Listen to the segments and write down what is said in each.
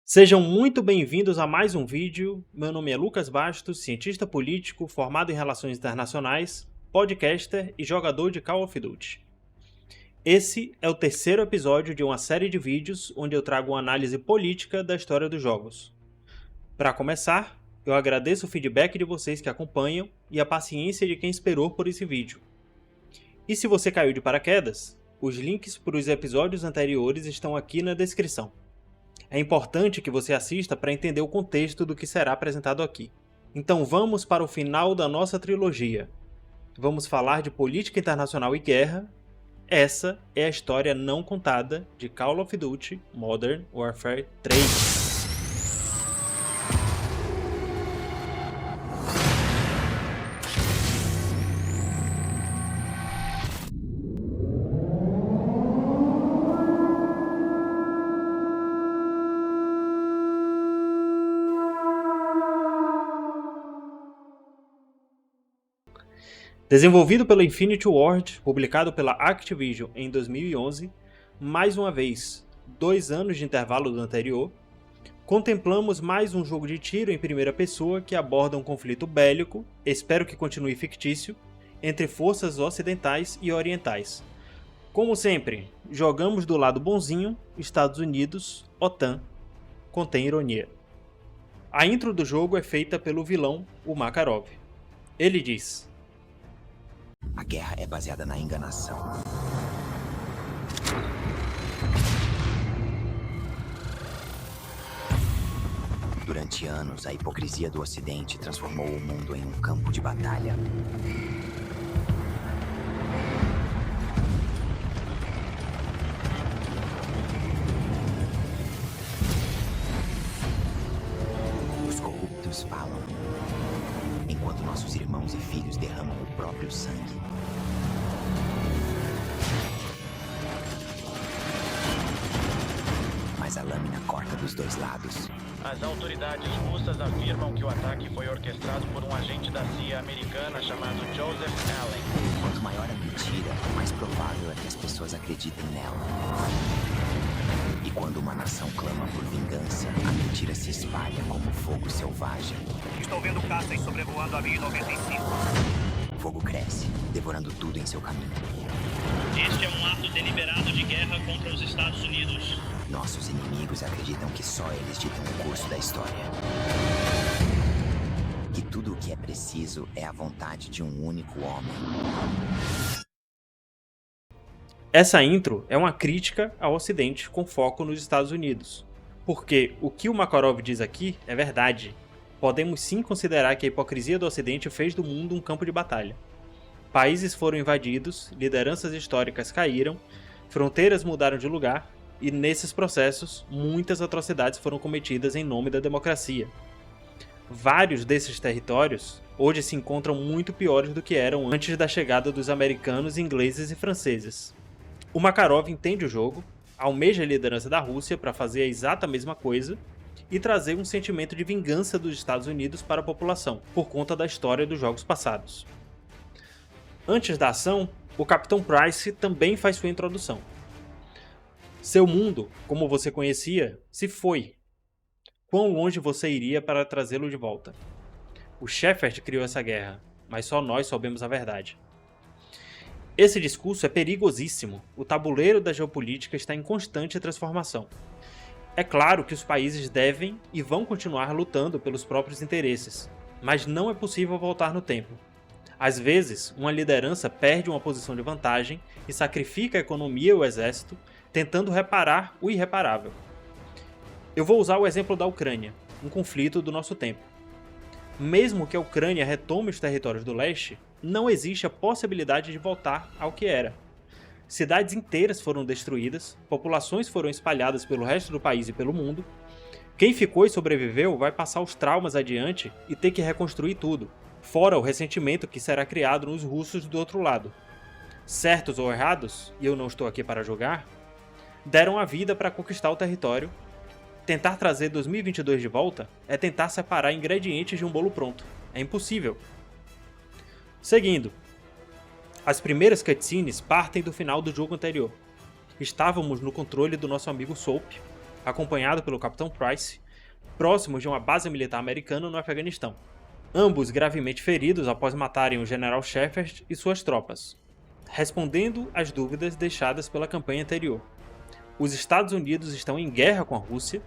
Sejam muito bem-vindos a mais um vídeo. Meu nome é Lucas Bastos, cientista político, formado em Relações Internacionais, podcaster e jogador de Call of Duty. Esse é o terceiro episódio de uma série de vídeos onde eu trago uma análise política da história dos jogos. Para começar, eu agradeço o feedback de vocês que acompanham e a paciência de quem esperou por esse vídeo. E se você caiu de paraquedas, os links para os episódios anteriores estão aqui na descrição. É importante que você assista para entender o contexto do que será apresentado aqui. Então vamos para o final da nossa trilogia. Vamos falar de política internacional e guerra. Essa é a história não contada de Call of Duty Modern Warfare 3. Desenvolvido pela Infinity Ward, publicado pela Activision em 2011, mais uma vez, 2 anos de intervalo do anterior, contemplamos mais um jogo de tiro em primeira pessoa que aborda um conflito bélico, espero que continue fictício, entre forças ocidentais e orientais. Como sempre, jogamos do lado bonzinho, Estados Unidos, OTAN, contém ironia. A intro do jogo é feita pelo vilão, o Makarov. Ele diz: a guerra é baseada na enganação. Durante anos, a hipocrisia do Ocidente transformou o mundo em um campo de batalha. Os corruptos falam, enquanto nossos irmãos e filhos derramam o próprio sangue. Mas a lâmina corta dos dois lados. As autoridades russas afirmam que o ataque foi orquestrado por um agente da CIA americana chamado Joseph Allen. Quanto maior a mentira, mais provável é que as pessoas acreditem nela. E quando uma nação clama por vingança, a mentira se espalha como fogo selvagem. Estou vendo caças sobrevoando a 1095. O fogo cresce, devorando tudo em seu caminho. Este é um ato deliberado de guerra contra os Estados Unidos. Nossos inimigos acreditam que só eles ditam o curso da história. Que tudo o que é preciso é a vontade de um único homem. Essa intro é uma crítica ao Ocidente com foco nos Estados Unidos. Porque o que o Makarov diz aqui é verdade. Podemos sim considerar que a hipocrisia do Ocidente fez do mundo um campo de batalha. Países foram invadidos, lideranças históricas caíram, fronteiras mudaram de lugar, e nesses processos, muitas atrocidades foram cometidas em nome da democracia. Vários desses territórios hoje se encontram muito piores do que eram antes da chegada dos americanos, ingleses e franceses. O Makarov entende o jogo, almeja a liderança da Rússia para fazer a exata mesma coisa e trazer um sentimento de vingança dos Estados Unidos para a população, por conta da história dos jogos passados. Antes da ação, o Capitão Price também faz sua introdução. Seu mundo, como você conhecia, se foi. Quão longe você iria para trazê-lo de volta? O Shepard criou essa guerra, mas só nós soubemos a verdade. Esse discurso é perigosíssimo. O tabuleiro da geopolítica está em constante transformação. É claro que os países devem e vão continuar lutando pelos próprios interesses, mas não é possível voltar no tempo. Às vezes, uma liderança perde uma posição de vantagem e sacrifica a economia e o exército, tentando reparar o irreparável. Eu vou usar o exemplo da Ucrânia, um conflito do nosso tempo. Mesmo que a Ucrânia retome os territórios do leste, não existe a possibilidade de voltar ao que era. Cidades inteiras foram destruídas, populações foram espalhadas pelo resto do país e pelo mundo. Quem ficou e sobreviveu vai passar os traumas adiante e ter que reconstruir tudo, fora o ressentimento que será criado nos russos do outro lado. Certos ou errados, e eu não estou aqui para julgar, deram a vida para conquistar o território. Tentar trazer 2022 de volta é tentar separar ingredientes de um bolo pronto. É impossível. Seguindo. As primeiras cutscenes partem do final do jogo anterior. Estávamos no controle do nosso amigo Soap, acompanhado pelo Capitão Price, próximos de uma base militar americana no Afeganistão. Ambos gravemente feridos após matarem o General Shepard e suas tropas, respondendo às dúvidas deixadas pela campanha anterior. Os Estados Unidos estão em guerra com a Rússia,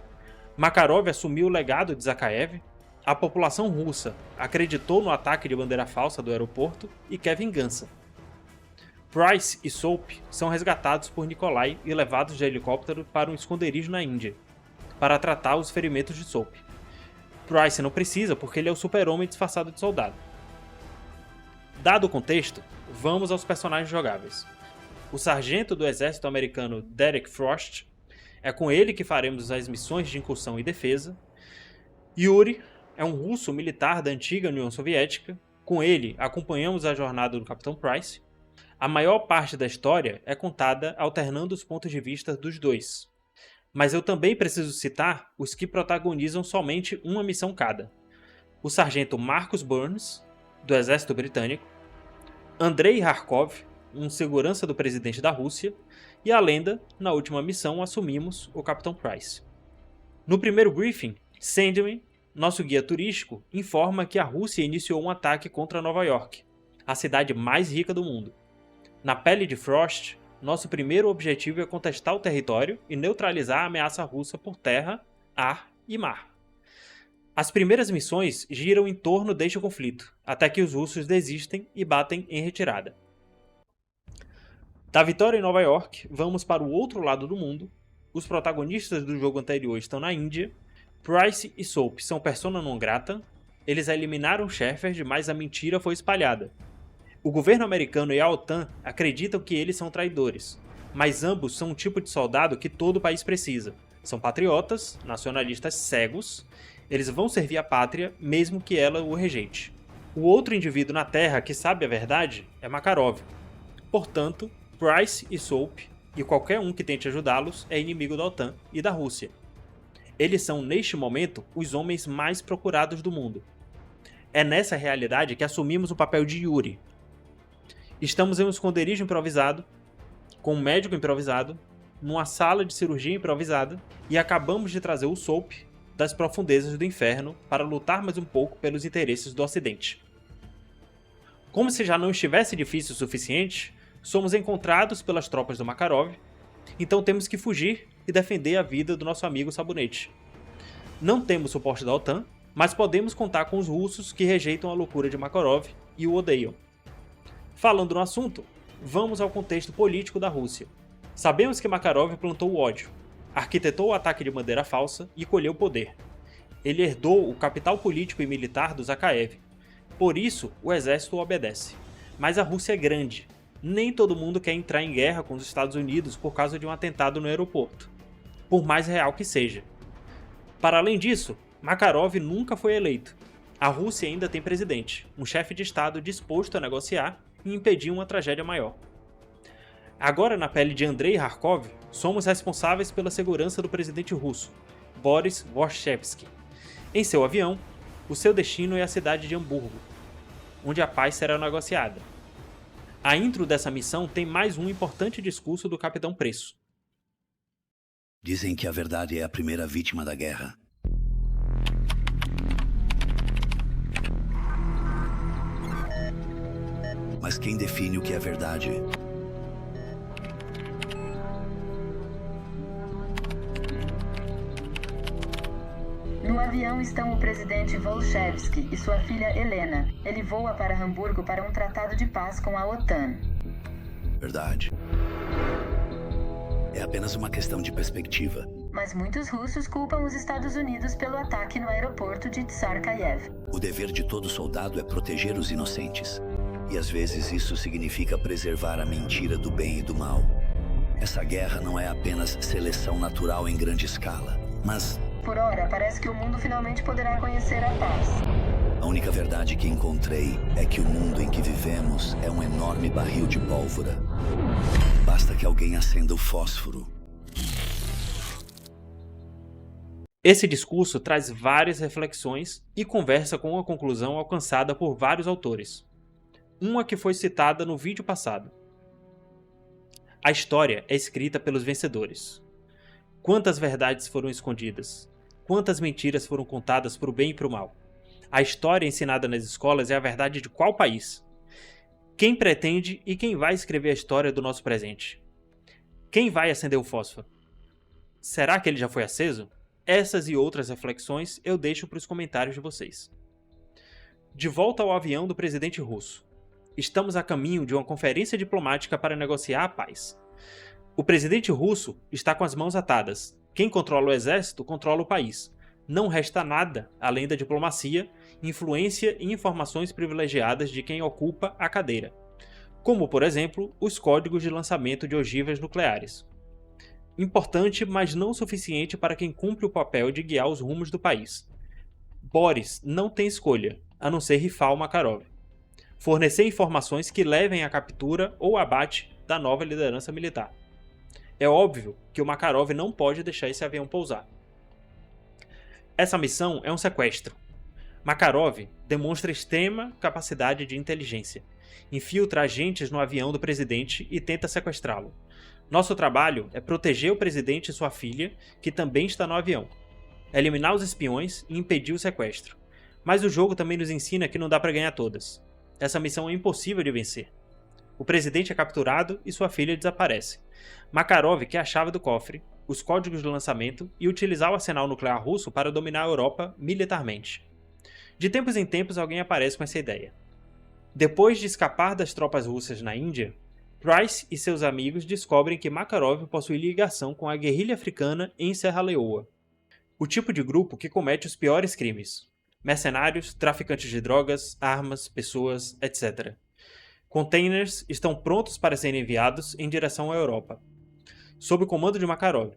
Makarov assumiu o legado de Zakhaev, a população russa acreditou no ataque de bandeira falsa do aeroporto e quer vingança. Price e Soap são resgatados por Nikolai e levados de helicóptero para um esconderijo na Índia, para tratar os ferimentos de Soap. Price não precisa porque ele é o super-homem disfarçado de soldado. Dado o contexto, vamos aos personagens jogáveis. O sargento do exército americano Derek Frost, é com ele que faremos as missões de incursão e defesa. Yuri é um russo militar da antiga União Soviética, com ele acompanhamos a jornada do Capitão Price. A maior parte da história é contada alternando os pontos de vista dos dois. Mas eu também preciso citar os que protagonizam somente uma missão cada. O sargento Marcus Burns, do exército britânico, Andrei Kharkov, um segurança do presidente da Rússia, e a lenda, na última missão assumimos o Capitão Price. No primeiro briefing, Sandman, nosso guia turístico, informa que a Rússia iniciou um ataque contra Nova York, a cidade mais rica do mundo. Na pele de Frost, nosso primeiro objetivo é contestar o território e neutralizar a ameaça russa por terra, ar e mar. As primeiras missões giram em torno deste conflito, até que os russos desistem e batem em retirada. Da vitória em Nova York, vamos para o outro lado do mundo. Os protagonistas do jogo anterior estão na Índia. Price e Soap são persona non grata. Eles eliminaram Shepard, mas a mentira foi espalhada. O governo americano e a OTAN acreditam que eles são traidores, mas ambos são um tipo de soldado que todo o país precisa. São patriotas, nacionalistas cegos. Eles vão servir a pátria, mesmo que ela o rejeite. O outro indivíduo na Terra que sabe a verdade é Makarov. Portanto, Price e Soap, e qualquer um que tente ajudá-los, é inimigo da OTAN e da Rússia. Eles são, neste momento, os homens mais procurados do mundo. É nessa realidade que assumimos o papel de Yuri. Estamos em um esconderijo improvisado, com um médico improvisado, numa sala de cirurgia improvisada, e acabamos de trazer o Soap das profundezas do inferno para lutar mais um pouco pelos interesses do Ocidente. Como se já não estivesse difícil o suficiente, somos encontrados pelas tropas do Makarov, então temos que fugir e defender a vida do nosso amigo Sabonete. Não temos suporte da OTAN, mas podemos contar com os russos que rejeitam a loucura de Makarov e o odeiam. Falando no assunto, vamos ao contexto político da Rússia. Sabemos que Makarov plantou o ódio, arquitetou o ataque de bandeira falsa e colheu poder. Ele herdou o capital político e militar do Zakhaev. Por isso, o exército o obedece. Mas a Rússia é grande. Nem todo mundo quer entrar em guerra com os Estados Unidos por causa de um atentado no aeroporto, por mais real que seja. Para além disso, Makarov nunca foi eleito. A Rússia ainda tem presidente, um chefe de Estado disposto a negociar e impedir uma tragédia maior. Agora, na pele de Andrei Kharkov, somos responsáveis pela segurança do presidente russo, Boris Vorshevsky. Em seu avião, o seu destino é a cidade de Hamburgo, onde a paz será negociada. A intro dessa missão tem mais um importante discurso do Capitão Preço. Dizem que a verdade é a primeira vítima da guerra. Mas quem define o que é verdade? No avião estão o presidente Volshevsky e sua filha Helena. Ele voa para Hamburgo para um tratado de paz com a OTAN. Verdade. É apenas uma questão de perspectiva. Mas muitos russos culpam os Estados Unidos pelo ataque no aeroporto de Tsarkayev. O dever de todo soldado é proteger os inocentes. E às vezes isso significa preservar a mentira do bem e do mal. Essa guerra não é apenas seleção natural em grande escala, mas... Por ora, parece que o mundo finalmente poderá conhecer a paz. A única verdade que encontrei é que o mundo em que vivemos é um enorme barril de pólvora. Basta que alguém acenda o fósforo. Esse discurso traz várias reflexões e conversa com uma conclusão alcançada por vários autores. Uma que foi citada no vídeo passado. A história é escrita pelos vencedores. Quantas verdades foram escondidas? Quantas mentiras foram contadas para o bem e para o mal? A história ensinada nas escolas é a verdade de qual país? Quem pretende e quem vai escrever a história do nosso presente? Quem vai acender o fósforo? Será que ele já foi aceso? Essas e outras reflexões eu deixo para os comentários de vocês. De volta ao avião do presidente russo. Estamos a caminho de uma conferência diplomática para negociar a paz. O presidente russo está com as mãos atadas. Quem controla o exército controla o país. Não resta nada além da diplomacia, influência e informações privilegiadas de quem ocupa a cadeira, como, por exemplo, os códigos de lançamento de ogivas nucleares. Importante, mas não suficiente para quem cumpre o papel de guiar os rumos do país. Boris não tem escolha, a não ser rifar o Makarov. Fornecer informações que levem à captura ou abate da nova liderança militar. É óbvio que o Makarov não pode deixar esse avião pousar. Essa missão é um sequestro. Makarov demonstra extrema capacidade de inteligência. Infiltra agentes no avião do presidente e tenta sequestrá-lo. Nosso trabalho é proteger o presidente e sua filha, que também está no avião. Eliminar os espiões e impedir o sequestro. Mas o jogo também nos ensina que não dá para ganhar todas. Essa missão é impossível de vencer. O presidente é capturado e sua filha desaparece. Makarov quer a chave do cofre, os códigos de lançamento e utilizar o arsenal nuclear russo para dominar a Europa militarmente. De tempos em tempos alguém aparece com essa ideia. Depois de escapar das tropas russas na Índia, Price e seus amigos descobrem que Makarov possui ligação com a guerrilha africana em Serra Leoa, o tipo de grupo que comete os piores crimes: mercenários, traficantes de drogas, armas, pessoas, etc. Containers estão prontos para serem enviados em direção à Europa, sob o comando de Makarov.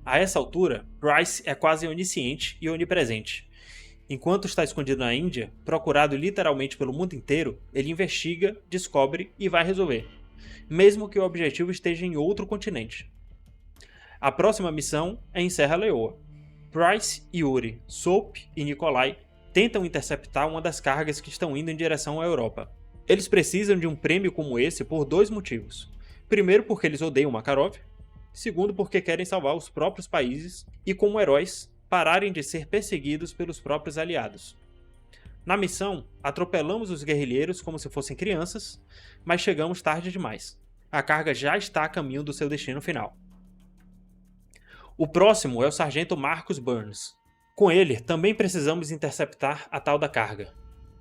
A essa altura, Price é quase onisciente e onipresente. Enquanto está escondido na Índia, procurado literalmente pelo mundo inteiro, ele investiga, descobre e vai resolver, mesmo que o objetivo esteja em outro continente. A próxima missão é em Serra Leoa. Price, Yuri, Soap e Nikolai tentam interceptar uma das cargas que estão indo em direção à Europa. Eles precisam de um prêmio como esse por dois motivos. Primeiro, porque eles odeiam Makarov. Segundo, porque querem salvar os próprios países e, como heróis, pararem de ser perseguidos pelos próprios aliados. Na missão, atropelamos os guerrilheiros como se fossem crianças, mas chegamos tarde demais. A carga já está a caminho do seu destino final. O próximo é o sargento Marcus Burns. Com ele, também precisamos interceptar a tal da carga.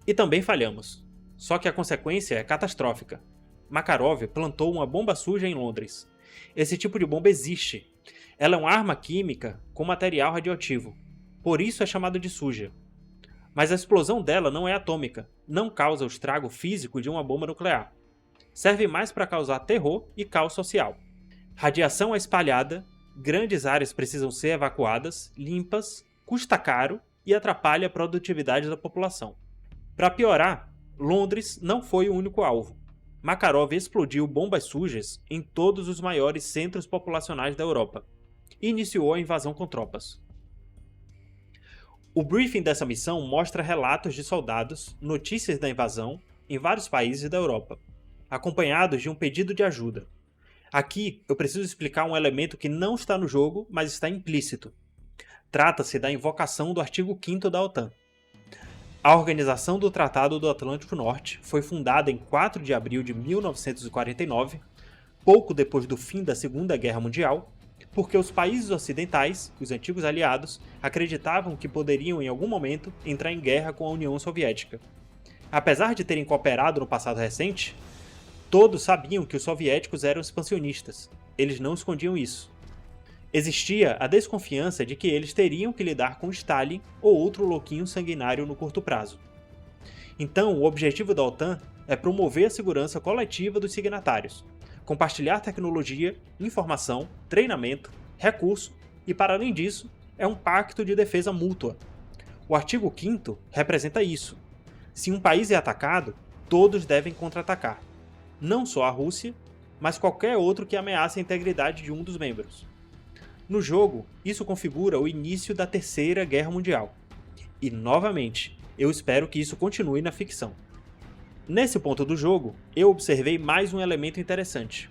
E também falhamos. Só que a consequência é catastrófica. Makarov plantou uma bomba suja em Londres. Esse tipo de bomba existe. Ela é uma arma química com material radioativo. Por isso é chamada de suja. Mas a explosão dela não é atômica. Não causa o estrago físico de uma bomba nuclear. Serve mais para causar terror e caos social. Radiação é espalhada, grandes áreas precisam ser evacuadas, limpas, custa caro e atrapalha a produtividade da população. Para piorar, Londres não foi o único alvo. Makarov explodiu bombas sujas em todos os maiores centros populacionais da Europa e iniciou a invasão com tropas. O briefing dessa missão mostra relatos de soldados, notícias da invasão em vários países da Europa, acompanhados de um pedido de ajuda. Aqui eu preciso explicar um elemento que não está no jogo, mas está implícito. Trata-se da invocação do artigo 5º da OTAN. A Organização do Tratado do Atlântico Norte foi fundada em 4 de abril de 1949, pouco depois do fim da Segunda Guerra Mundial, porque os países ocidentais, os antigos aliados, acreditavam que poderiam em algum momento entrar em guerra com a União Soviética. Apesar de terem cooperado no passado recente, todos sabiam que os soviéticos eram expansionistas. Eles não escondiam isso. Existia a desconfiança de que eles teriam que lidar com Stalin ou outro louquinho sanguinário no curto prazo. Então, o objetivo da OTAN é promover a segurança coletiva dos signatários, compartilhar tecnologia, informação, treinamento, recurso e, para além disso, é um pacto de defesa mútua. O artigo 5º representa isso. Se um país é atacado, todos devem contra-atacar. Não só a Rússia, mas qualquer outro que ameace a integridade de um dos membros. No jogo, isso configura o início da Terceira Guerra Mundial. E, novamente, eu espero que isso continue na ficção. Nesse ponto do jogo, eu observei mais um elemento interessante.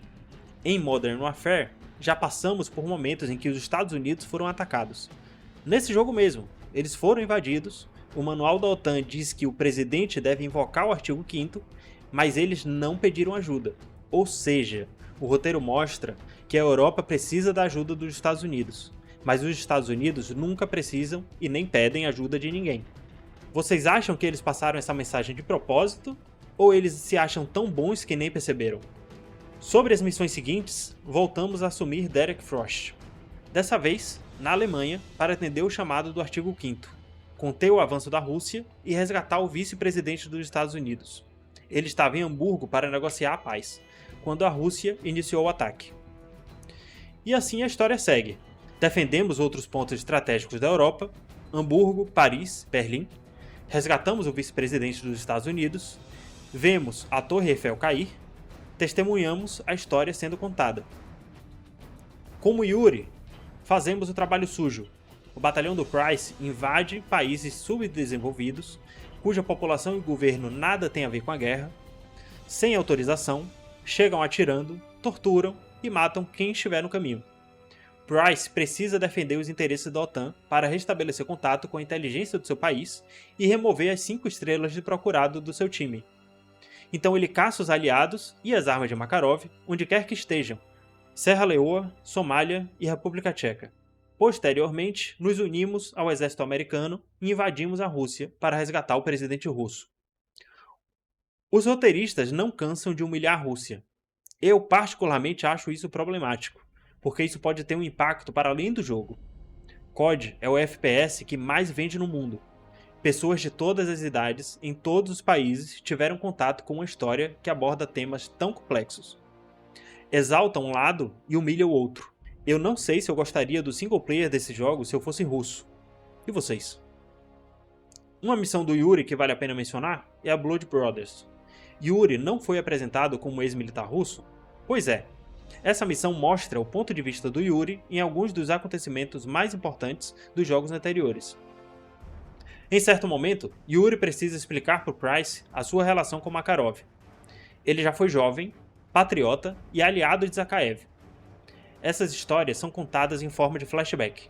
Em Modern Warfare, já passamos por momentos em que os Estados Unidos foram atacados. Nesse jogo mesmo, eles foram invadidos, o manual da OTAN diz que o presidente deve invocar o artigo 5º, mas eles não pediram ajuda. Ou seja, o roteiro mostra que a Europa precisa da ajuda dos Estados Unidos, mas os Estados Unidos nunca precisam e nem pedem ajuda de ninguém. Vocês acham que eles passaram essa mensagem de propósito, ou eles se acham tão bons que nem perceberam? Sobre as missões seguintes, voltamos a assumir Derek Frost. Dessa vez, na Alemanha, para atender o chamado do artigo 5º, conter o avanço da Rússia e resgatar o vice-presidente dos Estados Unidos. Ele estava em Hamburgo para negociar a paz, quando a Rússia iniciou o ataque. E assim a história segue. Defendemos outros pontos estratégicos da Europa, Hamburgo, Paris, Berlim, resgatamos o vice-presidente dos Estados Unidos, vemos a Torre Eiffel cair, testemunhamos a história sendo contada. Como Yuri, fazemos o trabalho sujo. O batalhão do Price invade países subdesenvolvidos, cuja população e governo nada tem a ver com a guerra, sem autorização, chegam atirando, torturam e matam quem estiver no caminho. Price precisa defender os interesses da OTAN para restabelecer contato com a inteligência do seu país e remover as 5 estrelas de procurado do seu time. Então ele caça os aliados e as armas de Makarov onde quer que estejam, Serra Leoa, Somália e República Tcheca. Posteriormente, nos unimos ao exército americano e invadimos a Rússia para resgatar o presidente russo. Os roteiristas não cansam de humilhar a Rússia. Eu particularmente acho isso problemático, porque isso pode ter um impacto para além do jogo. COD é o FPS que mais vende no mundo. Pessoas de todas as idades, em todos os países, tiveram contato com uma história que aborda temas tão complexos. Exalta um lado e humilha o outro. Eu não sei se eu gostaria do single player desse jogo se eu fosse russo. E vocês? Uma missão do Yuri que vale a pena mencionar é a Blood Brothers. Yuri não foi apresentado como ex-militar russo? Pois é. Essa missão mostra o ponto de vista do Yuri em alguns dos acontecimentos mais importantes dos jogos anteriores. Em certo momento, Yuri precisa explicar para Price a sua relação com Makarov. Ele já foi jovem, patriota e aliado de Zakhaev. Essas histórias são contadas em forma de flashback.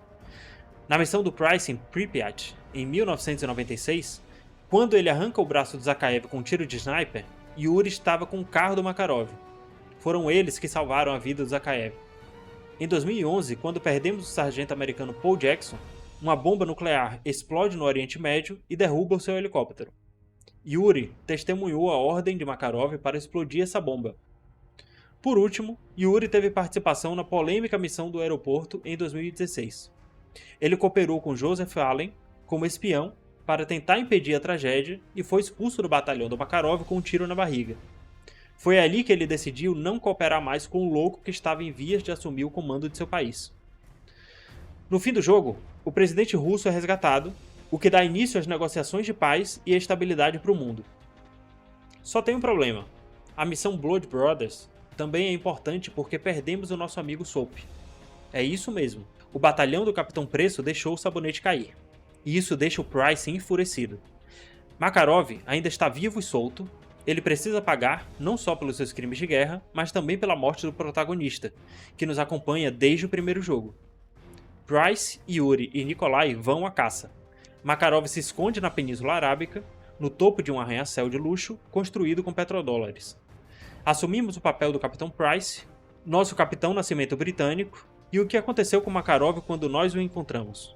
Na missão do Price em Pripyat, em 1996, quando ele arranca o braço do Zakhaev com um tiro de sniper, Yuri estava com o carro do Makarov. Foram eles que salvaram a vida do Zakhaev. Em 2011, quando perdemos o sargento americano Paul Jackson, uma bomba nuclear explode no Oriente Médio e derruba o seu helicóptero. Yuri testemunhou a ordem de Makarov para explodir essa bomba. Por último, Yuri teve participação na polêmica missão do aeroporto em 2016. Ele cooperou com Joseph Allen como espião para tentar impedir a tragédia e foi expulso do batalhão do Makarov com um tiro na barriga. Foi ali que ele decidiu não cooperar mais com o louco que estava em vias de assumir o comando de seu país. No fim do jogo, o presidente russo é resgatado, o que dá início às negociações de paz e estabilidade para o mundo. Só tem um problema. A missão Blood Brothers também é importante porque perdemos o nosso amigo Soap. É isso mesmo, o batalhão do Capitão Preço deixou o sabonete cair. E isso deixa o Price enfurecido. Makarov ainda está vivo e solto, ele precisa pagar não só pelos seus crimes de guerra, mas também pela morte do protagonista, que nos acompanha desde o primeiro jogo. Price, Yuri e Nikolai vão à caça. Makarov se esconde na Península Arábica, no topo de um arranha-céu de luxo construído com petrodólares. Assumimos o papel do Capitão Price, nosso Capitão Nascimento britânico, e o que aconteceu com Makarov quando nós o encontramos.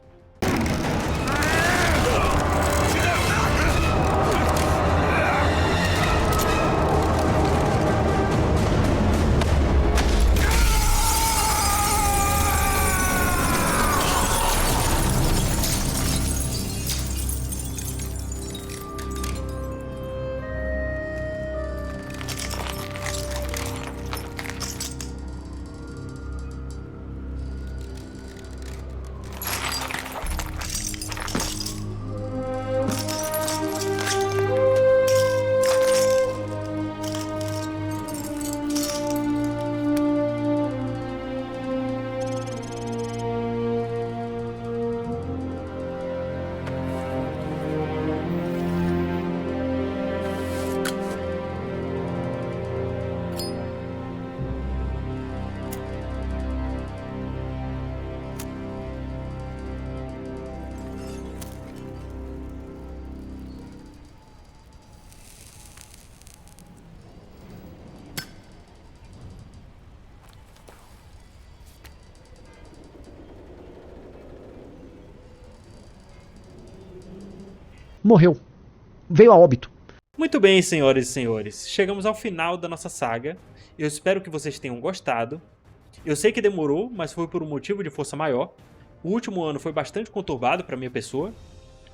morreu. Veio a óbito. Muito bem, senhoras e senhores, chegamos ao final da nossa saga. Eu espero que vocês tenham gostado. Eu sei que demorou, mas foi por um motivo de força maior. O último ano foi bastante conturbado para minha pessoa,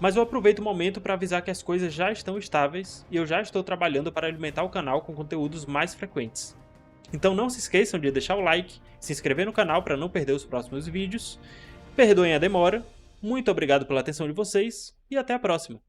mas eu aproveito o momento para avisar que as coisas já estão estáveis e eu já estou trabalhando para alimentar o canal com conteúdos mais frequentes. Então não se esqueçam de deixar o like, se inscrever no canal para não perder os próximos vídeos. Perdoem a demora, muito obrigado pela atenção de vocês e até a próxima!